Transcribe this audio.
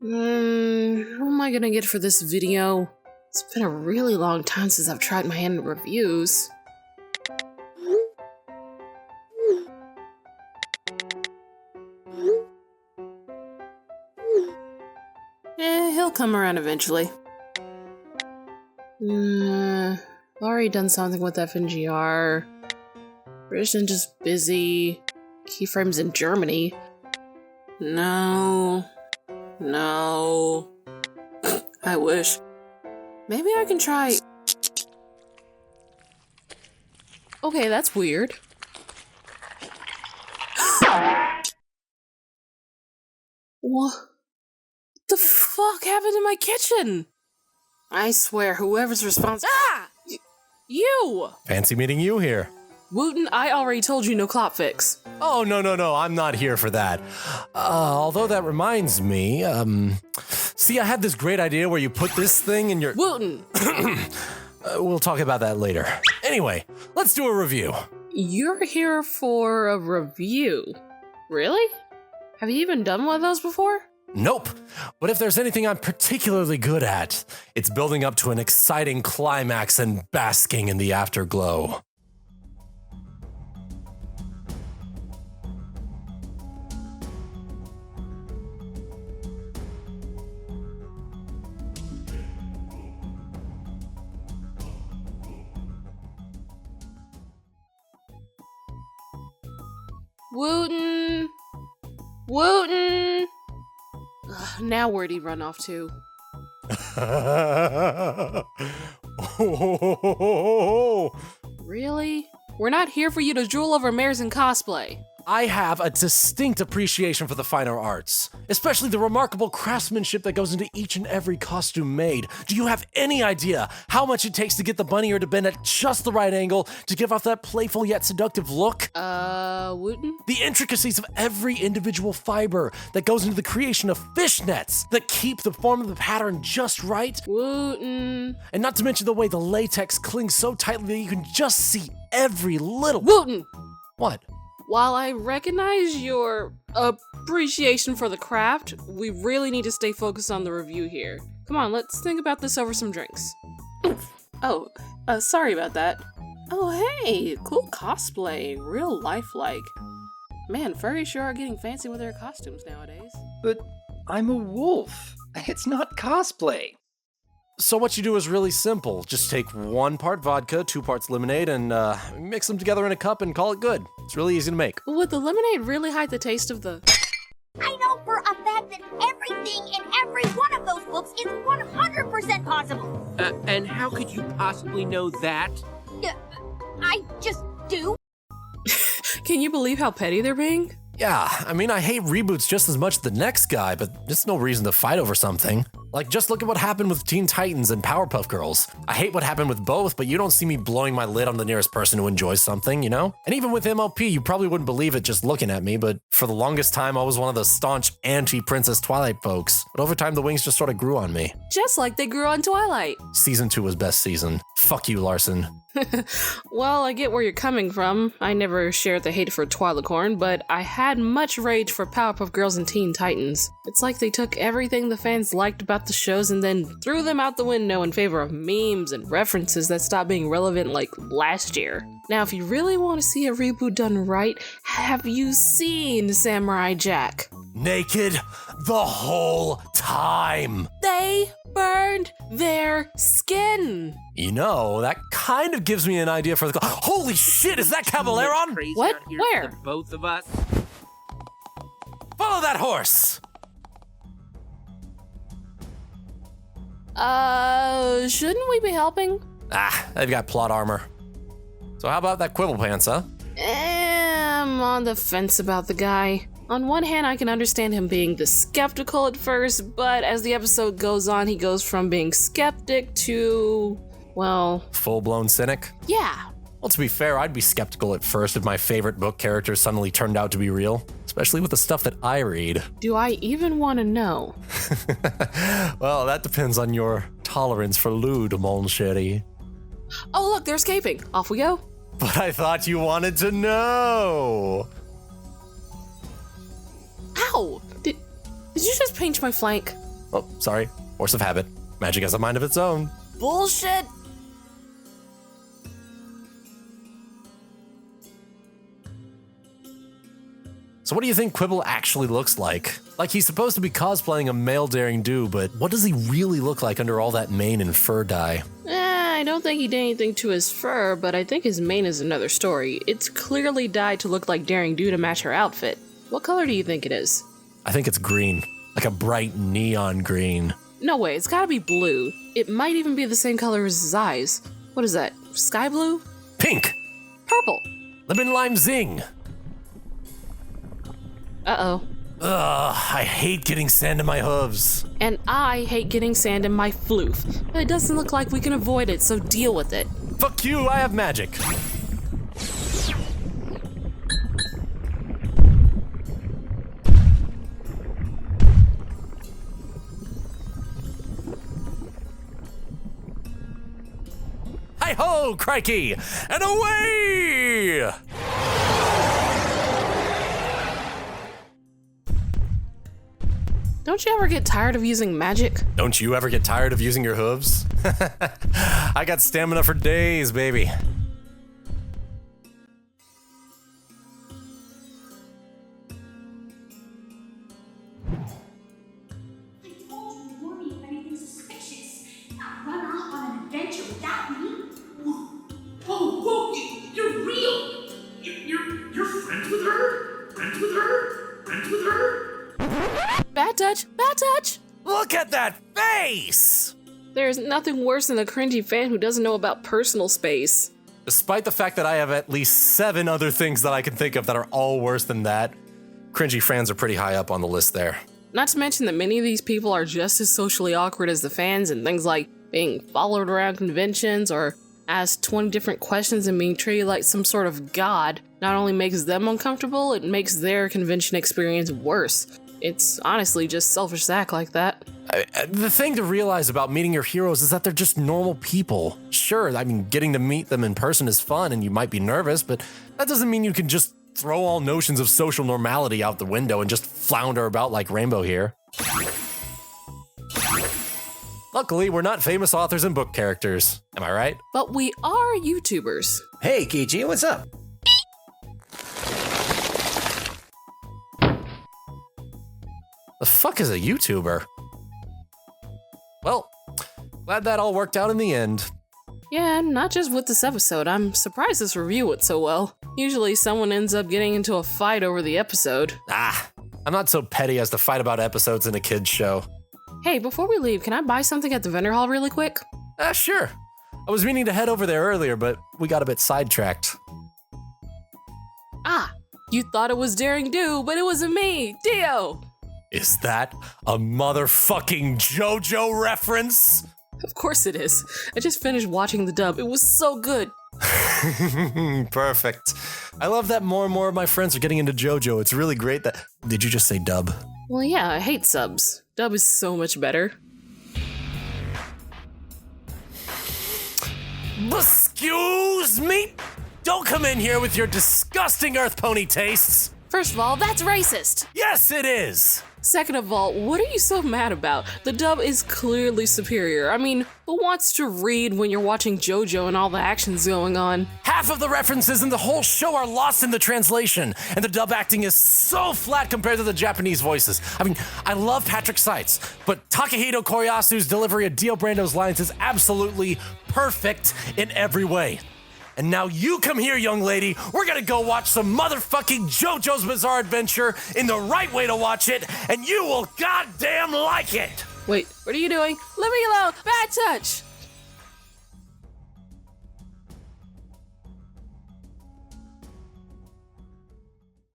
Who am I gonna get for this video? It's been a really long time since I've tried my hand at reviews. He'll come around eventually. Already done something with FNGR. British Ninja's busy. Keyframe's in Germany. No. I wish. Maybe I can try... Okay, that's weird. What the fuck happened in my kitchen? I swear, whoever's responsible... Ah! You! Fancy meeting you here. Wuten, I already told you no Clopfics. Oh, no, I'm not here for that. Although that reminds me, see, I had this great idea where you put this thing in your... Wuten! We'll talk about that later. Anyway, let's do a review. You're here for a review? Really? Have you even done one of those before? Nope. But if there's anything I'm particularly good at, it's building up to an exciting climax and basking in the afterglow. Wuten! Now where'd he run off to? Really? We're not here for you to drool over mares in cosplay. I have a distinct appreciation for the finer arts, especially the remarkable craftsmanship that goes into each and every costume made. Do you have any idea how much it takes to get the bunny ear to bend at just the right angle to give off that playful yet seductive look? Wuten? The intricacies of every individual fiber that goes into the creation of fishnets that keep the form of the pattern just right. Wuten. And not to mention the way the latex clings so tightly that you can just see every little... Wuten! What? While I recognize your appreciation for the craft, we really need to stay focused on the review here. Come on, let's think about this over some drinks. Sorry about that. Oh, hey, cool cosplay, real lifelike. Man, furries sure are getting fancy with their costumes nowadays. But I'm a wolf. It's not cosplay. So what you do is really simple. Just take 1 part vodka, 2 parts lemonade, and mix them together in a cup and call it good. It's really easy to make. Would the lemonade really hide the taste of the... I know for a fact that everything in every one of those books is 100% possible. And how could you possibly know that? I just do. Can you believe how petty they're being? Yeah, I mean, I hate reboots just as much as the next guy, but there's no reason to fight over something. Like, just look at what happened with Teen Titans and Powerpuff Girls. I hate what happened with both, but you don't see me blowing my lid on the nearest person who enjoys something, you know? And even with MLP, you probably wouldn't believe it just looking at me, but for the longest time, I was one of the staunch anti-Princess Twilight folks. But over time, the wings just sort of grew on me. Just like they grew on Twilight. Season 2 was best season. Fuck you, Larson. Well, I get where you're coming from. I never shared the hate for Twilicorn, but I had much rage for Powerpuff Girls and Teen Titans. It's like they took everything the fans liked about the shows and then threw them out the window in favor of memes and references that stopped being relevant like last year. Now, if you really want to see a reboot done right, have you seen Samurai Jack? Naked the whole time. They burned their skin. You know, that kind of gives me an idea for the... Holy shit, is that Caballeron? What? Out here Where? for the both of us. Follow that horse. Shouldn't we be helping? They've got plot armor. So how about that Quibble Pants, huh? I'm on the fence about the guy. On one hand, I can understand him being the skeptical at first, but as the episode goes on, he goes from being skeptic to, well... Full-blown cynic? Yeah. Well, to be fair, I'd be skeptical at first if my favorite book characters suddenly turned out to be real, especially with the stuff that I read. Do I even want to know? Well, that depends on your tolerance for lewd, mon chéri. Oh, look, they're escaping. Off we go. But I thought you wanted to know. Ow! Did you just pinch my flank? Oh, sorry. Force of habit. Magic has a mind of its own. Bullshit! So what do you think Quibble actually looks like? Like, he's supposed to be cosplaying a male daring do, but what does he really look like under all that mane and fur dye? I don't think he did anything to his fur, but I think his mane is another story. It's clearly dyed to look like Daring Do to match her outfit. What color do you think it is? I think it's green. Like a bright neon green. No way, it's gotta be blue. It might even be the same color as his eyes. What is that, sky blue? Pink! Purple! Lemon lime zing! Uh-oh. Ugh, I hate getting sand in my hooves. And I hate getting sand in my floof. But it doesn't look like we can avoid it, so deal with it. Fuck you, I have magic. Hi-ho, crikey! And away! Don't you ever get tired of using magic? Don't you ever get tired of using your hooves? I got stamina for days, baby. I told you to warn me if anything suspicious. Not run off on an adventure without me. Whoa, you're real! You're friends with her? Friends with her? Friends with her? Bad touch! Bad touch! Look at that face! There's nothing worse than a cringy fan who doesn't know about personal space. Despite the fact that I have at least 7 other things that I can think of that are all worse than that, cringy fans are pretty high up on the list there. Not to mention that many of these people are just as socially awkward as the fans in things like being followed around conventions or asked 20 different questions and being treated like some sort of god. Not only makes them uncomfortable, it makes their convention experience worse. It's honestly just selfish to act like that. The thing to realize about meeting your heroes is that they're just normal people. Sure, I mean, getting to meet them in person is fun and you might be nervous, but that doesn't mean you can just throw all notions of social normality out the window and just flounder about like Rainbow here. Luckily, we're not famous authors and book characters. Am I right? But we are YouTubers. Hey, Keychi, what's up? The fuck is a YouTuber? Well, glad that all worked out in the end. Yeah, not just with this episode. I'm surprised this review went so well. Usually someone ends up getting into a fight over the episode. I'm not so petty as to fight about episodes in a kid's show. Hey, before we leave, can I buy something at the vendor hall really quick? Sure. I was meaning to head over there earlier, but we got a bit sidetracked. You thought it was Daring Do, but it wasn't me, Dio! Is that a motherfucking JoJo reference? Of course it is. I just finished watching the dub. It was so good. Perfect. I love that more and more of my friends are getting into JoJo. It's really great that... Did you just say dub? Well, yeah, I hate subs. Dub is so much better. Excuse me? Don't come in here with your disgusting Earth Pony tastes. First of all, that's racist. Yes, it is. Second of all, what are you so mad about? The dub is clearly superior. I mean, who wants to read when you're watching JoJo and all the action's going on? Half of the references in the whole show are lost in the translation, and the dub acting is so flat compared to the Japanese voices. I mean, I love Patrick Seitz, but Takahito Koyasu's delivery of Dio Brando's lines is absolutely perfect in every way. And now you come here, young lady. We're gonna go watch some motherfucking JoJo's Bizarre Adventure in the right way to watch it, and you will goddamn like it! Wait, what are you doing? Leave me alone! Bad touch!